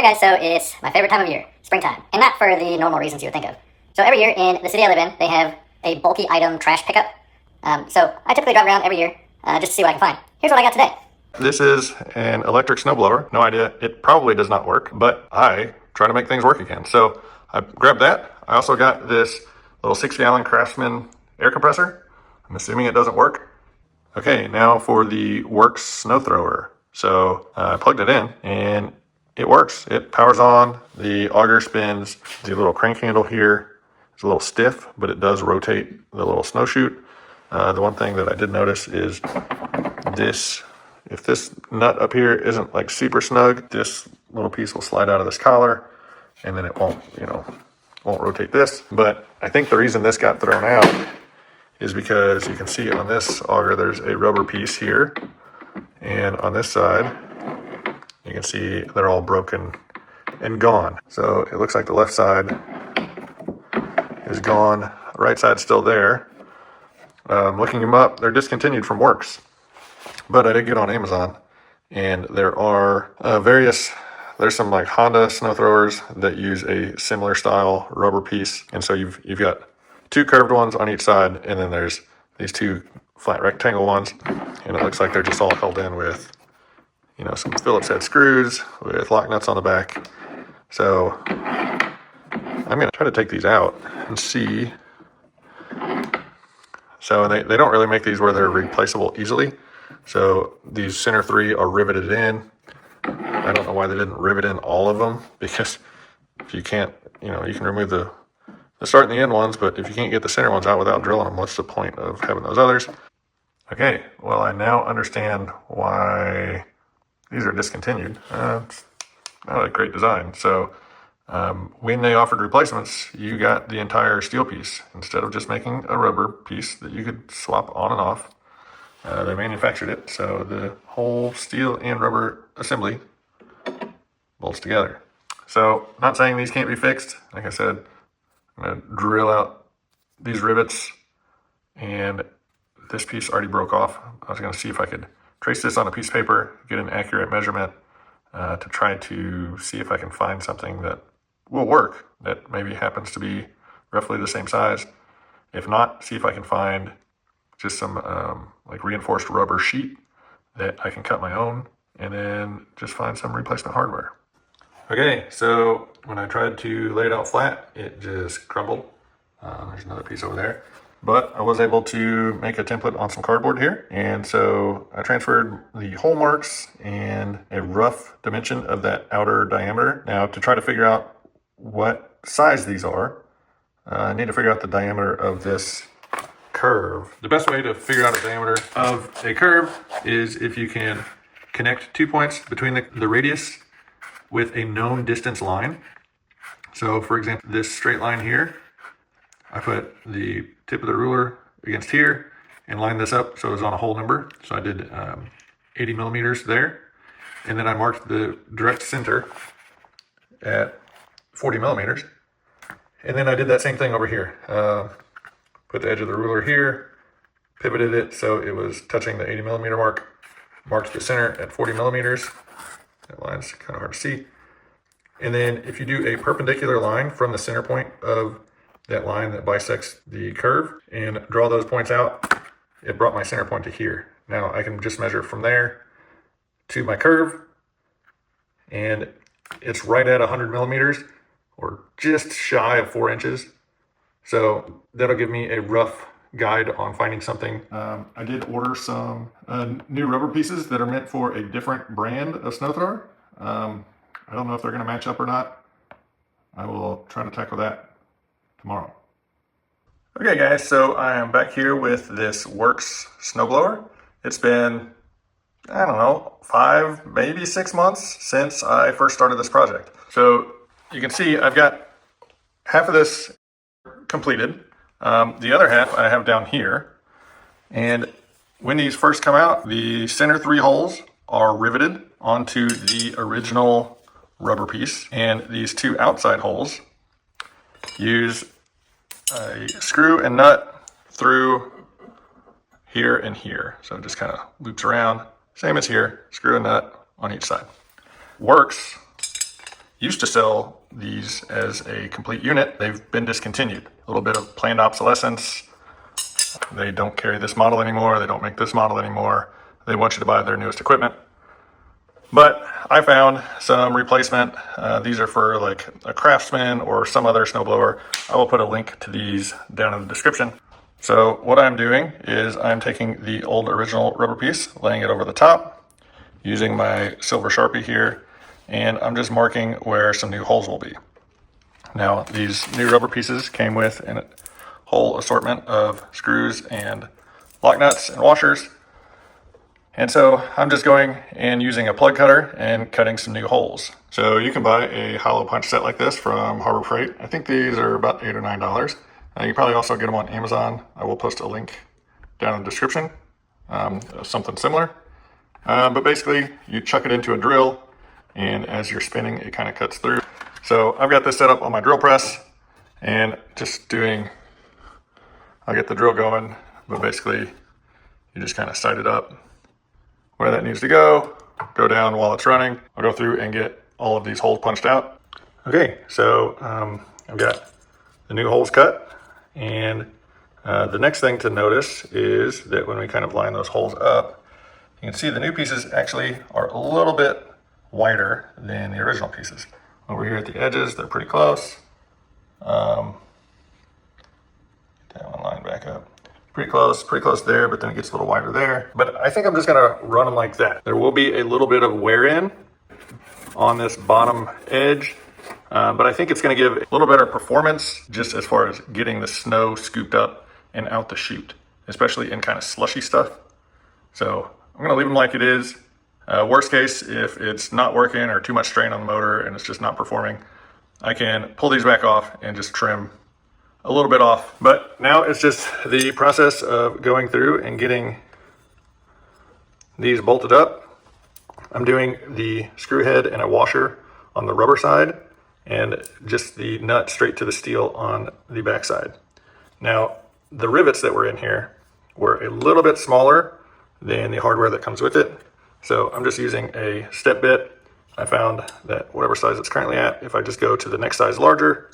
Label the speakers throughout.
Speaker 1: Alright guys, so it's my favorite time of year, springtime, and not for the normal reasons you would think of. So every year in the city I live in, they have a bulky item trash pickup. So I typically drive around every year just to see what I can find. Here's what I got today.
Speaker 2: This is an electric snowblower. No idea, it probably does not work, but I try to make things work again. So I grabbed that. I also got this little 6-gallon Craftsman air compressor. I'm assuming it doesn't work. Okay, now for the Worx snow thrower. So I plugged it in and it works. It powers on, the auger spins, the little crank handle here is a little stiff, but it does rotate the little snow chute. The one thing that I did notice is this, if this nut up here isn't like super snug, this little piece will slide out of this collar and then it won't, won't rotate this. But I think the reason this got thrown out is because you can see on this auger, there's a rubber piece here. And on this side, you can see they're all broken and gone. So it looks like the left side is gone. The right side's still there. Looking them up, they're discontinued from Worx. But I did get on Amazon, and there are there's some like Honda snow throwers that use a similar style rubber piece. And so you've got 2 curved ones on each side, and then there's these 2 flat rectangle ones. And it looks like they're just all held in with some Phillips head screws with lock nuts on the back. So I'm going to try to take these out and see. So they don't really make these where they're replaceable easily. So these center 3 are riveted in. I don't know why they didn't rivet in all of them, because if you can't, you can remove the start and the end ones, but if you can't get the center ones out without drilling them, what's the point of having those others? Okay, well, I now understand why these are discontinued. It's not a great design. So when they offered replacements, you got the entire steel piece instead of just making a rubber piece that you could swap on and off. They manufactured it, so the whole steel and rubber assembly bolts together. So not saying these can't be fixed. Like I said, I'm going to drill out these rivets, and this piece already broke off. I was going to see if I could trace this on a piece of paper, get an accurate measurement to try to see if I can find something that will work, that maybe happens to be roughly the same size. If not, see if I can find just some like reinforced rubber sheet that I can cut my own, and then just find some replacement hardware. Okay, so when I tried to lay it out flat, it just crumbled. There's another piece over there. But I was able to make a template on some cardboard here. And so I transferred the hole marks and a rough dimension of that outer diameter. Now to try to figure out what size these are, I need to figure out the diameter of this curve. The best way to figure out the diameter of a curve is if you can connect 2 points between the radius with a known distance line. So for example, this straight line here, I put the tip of the ruler against here and lined this up so it was on a whole number. So I did 80 millimeters there. And then I marked the direct center at 40 millimeters. And then I did that same thing over here. Put the edge of the ruler here, pivoted it so it was touching the 80 millimeter mark, marked the center at 40 millimeters. That line's kind of hard to see. And then if you do a perpendicular line from the center point of that line that bisects the curve and draw those points out, it brought my center point to here. Now I can just measure from there to my curve, and it's right at 100 millimeters or just shy of 4 inches. So that'll give me a rough guide on finding something. I did order some new rubber pieces that are meant for a different brand of snow thrower. I don't know if they're going to match up or not. I will try to tackle that tomorrow. Okay guys, so I am back here with this Worx snowblower. It's been, I don't know, 5, maybe 6 months since I first started this project. So you can see I've got half of this completed. The other half I have down here. And when these first come out, the center 3 holes are riveted onto the original rubber piece. And these 2 outside holes use a screw and nut through here and here. So it just kind of loops around. Same as here, screw and nut on each side. Worx used to sell these as a complete unit. They've been discontinued. A little bit of planned obsolescence. They don't carry this model anymore. They don't make this model anymore. They want you to buy their newest equipment. But I found some replacement. These are for like a Craftsman or some other snowblower. I will put a link to these down in the description. So what I'm doing is I'm taking the old original rubber piece, laying it over the top, using my silver Sharpie here, and I'm just marking where some new holes will be. Now, these new rubber pieces came with a whole assortment of screws and lock nuts and washers. And so I'm just going and using a plug cutter and cutting some new holes. So you can buy a hollow punch set like this from Harbor Freight. I think these are about $8 or $9. You can probably also get them on Amazon. I will post a link down in the description, something similar. But basically, you chuck it into a drill, and as you're spinning, it kind of cuts through. So I've got this set up on my drill press, and I'll get the drill going, but basically, you just kind of sight it up where that needs to go down while it's running. I'll go through and get all of these holes punched out. Okay, so I've got the new holes cut, and the next thing to notice is that when we kind of line those holes up, you can see the new pieces actually are a little bit wider than the original pieces. Over here at the edges, they're pretty close. Get that one line back up. Pretty close there, but then it gets a little wider there. But I think I'm just gonna run them like that. There will be a little bit of wear in on this bottom edge, but I think it's gonna give a little better performance just as far as getting the snow scooped up and out the chute, especially in kind of slushy stuff. So I'm gonna leave them like it is. Worst case, if it's not working or too much strain on the motor and it's just not performing, I can pull these back off and just trim a little bit off. But now it's just the process of going through and getting these bolted up. I'm doing the screw head and a washer on the rubber side and just the nut straight to the steel on the back side. Now, the rivets that were in here were a little bit smaller than the hardware that comes with it. So I'm just using a step bit. I found that whatever size it's currently at, if I just go to the next size larger,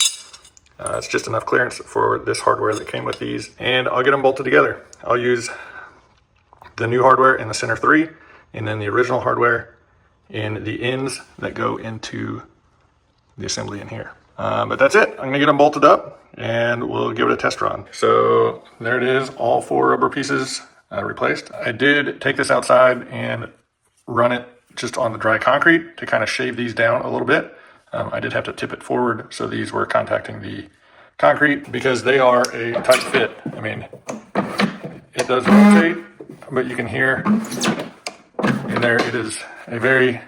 Speaker 2: it's just enough clearance for this hardware that came with these, and I'll get them bolted together. I'll use the new hardware in the center 3, and then the original hardware in the ends that go into the assembly in here. But that's it. I'm gonna get them bolted up, and we'll give it a test run. So there it is, all 4 rubber pieces replaced. I did take this outside and run it just on the dry concrete to kind of shave these down a little bit. I did have to tip it forward so these were contacting the concrete because they are a tight fit. I mean, it does rotate, but you can hear in there it is a very,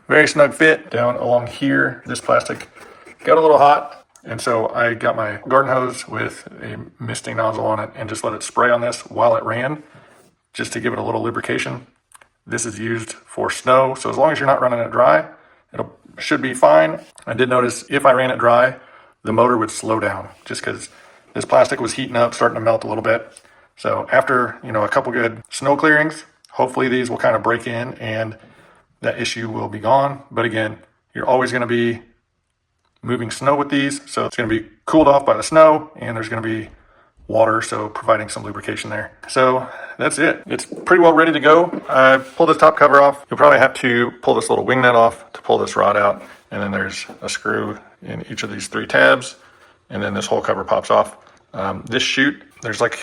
Speaker 2: very snug fit. Down along here, this plastic got a little hot, and so I got my garden hose with a misting nozzle on it and just let it spray on this while it ran, just to give it a little lubrication. This is used for snow, so as long as you're not running it dry, it should be fine. I did notice if I ran it dry, the motor would slow down just because this plastic was heating up, starting to melt a little bit. So after, a couple good snow clearings, hopefully these will kind of break in and that issue will be gone. But again, you're always going to be moving snow with these, so it's going to be cooled off by the snow, and there's going to be water, so providing some lubrication there. So that's it. It's pretty well ready to go. I pulled the top cover off. You'll probably have to pull this little wing nut off to pull this rod out, and then there's a screw in each of these 3 tabs, and then this whole cover pops off. This chute, there's like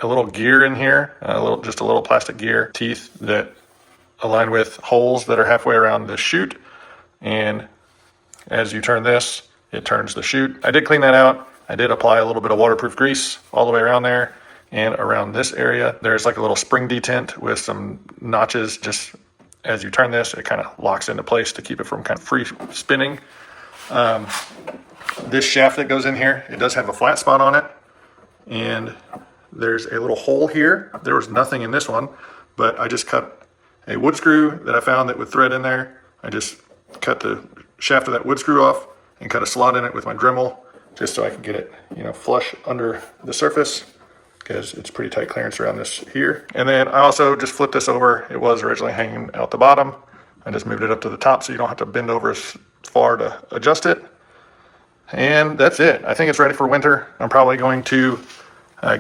Speaker 2: a little gear in here, just a little plastic gear teeth that align with holes that are halfway around the chute, and as you turn this, it turns the chute. I did clean that out. I did apply a little bit of waterproof grease all the way around there, and around this area there's like a little spring detent with some notches. Just as you turn this, it kind of locks into place to keep it from kind of free spinning. This shaft that goes in here, it does have a flat spot on it, and there's a little hole here. There was nothing in this one, but I just cut a wood screw that I found that would thread in there. I just cut the shaft of that wood screw off and cut a slot in it with my Dremel, just so I can get it, flush under the surface, because it's pretty tight clearance around this here. And then I also just flipped this over. It was originally hanging out the bottom. I just moved it up to the top so you don't have to bend over as far to adjust it. And that's it. I think it's ready for winter. I'm probably going to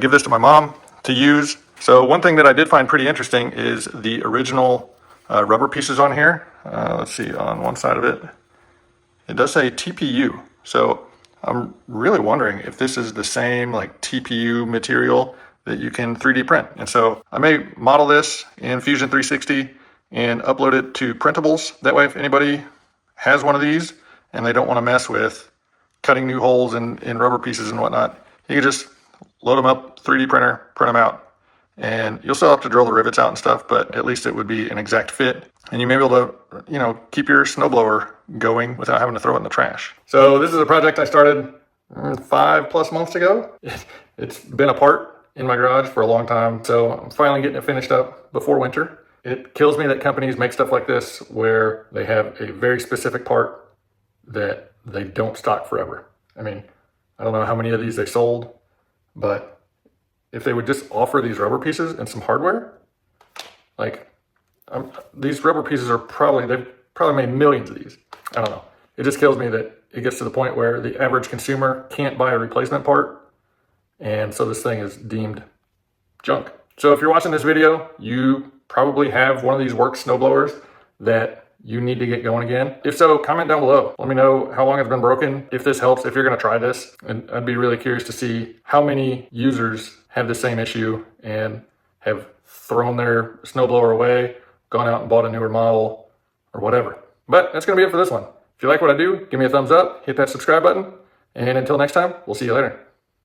Speaker 2: give this to my mom to use. So one thing that I did find pretty interesting is the original rubber pieces on here. Let's see, on one side of it, it does say TPU. So I'm really wondering if this is the same like TPU material that you can 3D print. And so I may model this in Fusion 360 and upload it to printables. That way, if anybody has one of these and they don't want to mess with cutting new holes in rubber pieces and whatnot, you can just load them up, 3D printer, print them out, and you'll still have to drill the rivets out and stuff, but at least it would be an exact fit. And you may be able to, you know, keep your snowblower going without having to throw it in the trash. So this is a project I started 5+ months ago. It's been a part in my garage for a long time, so I'm finally getting it finished up before winter. It kills me that companies make stuff like this where they have a very specific part that they don't stock forever. I mean, I don't know how many of these they sold, but if they would just offer these rubber pieces and some hardware, like these rubber pieces are they've probably made millions of these. I don't know. It just kills me that it gets to the point where the average consumer can't buy a replacement part. And so this thing is deemed junk. So if you're watching this video, you probably have one of these Worx snowblowers that you need to get going again. If so, comment down below. Let me know how long it's been broken, if this helps, if you're gonna try this. And I'd be really curious to see how many users have the same issue and have thrown their snowblower away, gone out and bought a newer model or whatever. But that's gonna be it for this one. If you like what I do, give me a thumbs up, hit that subscribe button, and until next time, we'll see you later.